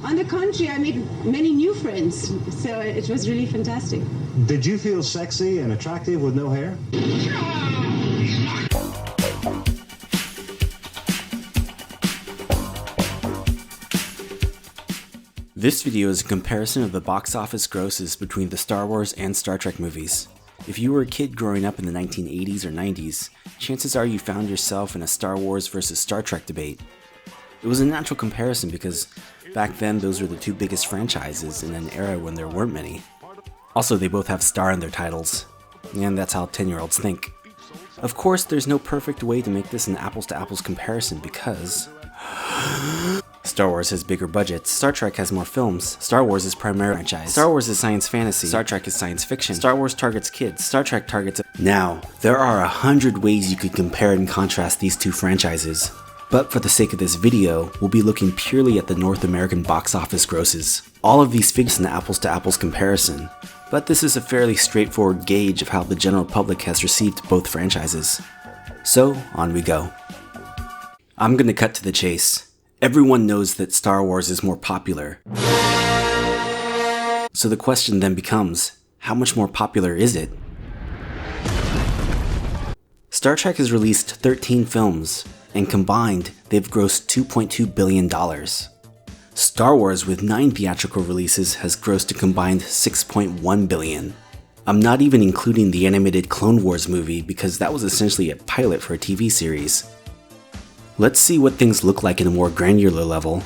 On the contrary, I made many new friends, so it was really fantastic. Did you feel sexy and attractive with no hair? This video is a comparison of the box office grosses between the Star Wars and Star Trek movies. If you were a kid growing up in the 1980s or 90s, chances are you found yourself in a Star Wars versus Star Trek debate. It was a natural comparison because back then those were the two biggest franchises in an era when there weren't many. Also, they both have star in their titles, and that's how 10-year-olds think. Of course, there's no perfect way to make this an apples-to-apples comparison because Star Wars has bigger budgets, Star Trek has more films, Star Wars is primary franchise, Star Wars is science fantasy, Star Trek is science fiction, Star Wars targets kids, Star Trek targets... Now, there are 100 ways you could compare and contrast these two franchises, but for the sake of this video, we'll be looking purely at the North American box office grosses. All of these figures in an apples-to-apples comparison, but this is a fairly straightforward gauge of how the general public has received both franchises. So, on we go. I'm gonna cut to the chase. Everyone knows that Star Wars is more popular. So the question then becomes, how much more popular is it? Star Trek has released 13 films, and combined, they've grossed $2.2 billion. Star Wars, with 9 theatrical releases, has grossed a combined $6.1 billion. I'm not even including the animated Clone Wars movie because that was essentially a pilot for a TV series. Let's see what things look like in a more granular level.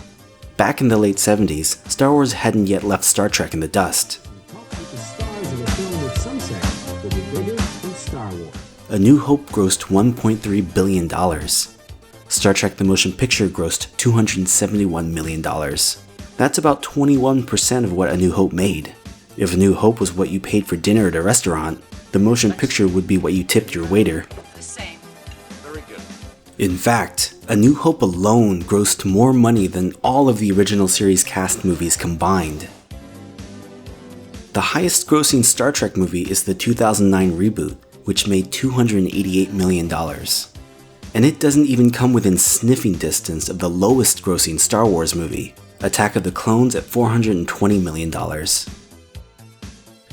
Back in the late 70s, Star Wars hadn't yet left Star Trek in the dust. A New Hope grossed $1.3 billion. Star Trek the Motion Picture grossed $271 million. That's about 21% of what A New Hope made. If A New Hope was what you paid for dinner at a restaurant, the motion picture would be what you tipped your waiter. In fact, A New Hope alone grossed more money than all of the original series cast movies combined. The highest grossing Star Trek movie is the 2009 reboot, which made $288 million. And it doesn't even come within sniffing distance of the lowest grossing Star Wars movie, Attack of the Clones at $420 million.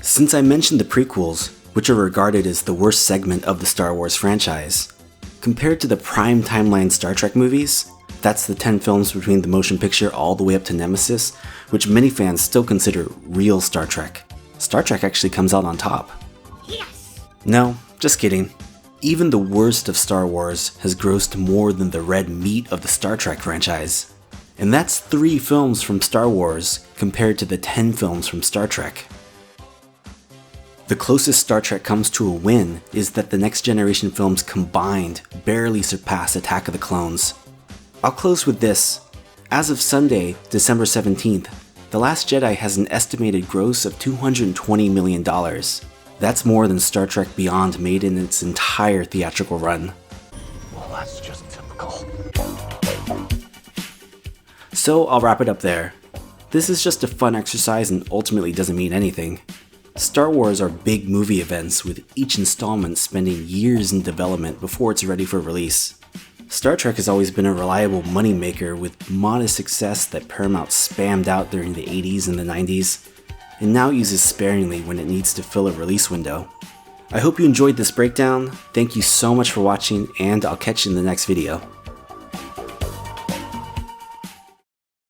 Since I mentioned the prequels, which are regarded as the worst segment of the Star Wars franchise, compared to the prime timeline Star Trek movies, that's the 10 films between the motion picture all the way up to Nemesis, which many fans still consider real Star Trek. Star Trek actually comes out on top. Yes! No, just kidding. Even the worst of Star Wars has grossed more than the red meat of the Star Trek franchise. And that's 3 films from Star Wars compared to the 10 films from Star Trek. The closest Star Trek comes to a win is that the Next Generation films combined barely surpass Attack of the Clones. I'll close with this. As of Sunday, December 17th, The Last Jedi has an estimated gross of $220 million. That's more than Star Trek Beyond made in its entire theatrical run. Well, that's just typical. So I'll wrap it up there. This is just a fun exercise and ultimately doesn't mean anything. Star Wars are big movie events, with each installment spending years in development before it's ready for release. Star Trek has always been a reliable moneymaker with modest success that Paramount spammed out during the 80s and the 90s, and now uses sparingly when it needs to fill a release window. I hope you enjoyed this breakdown, thank you so much for watching, and I'll catch you in the next video.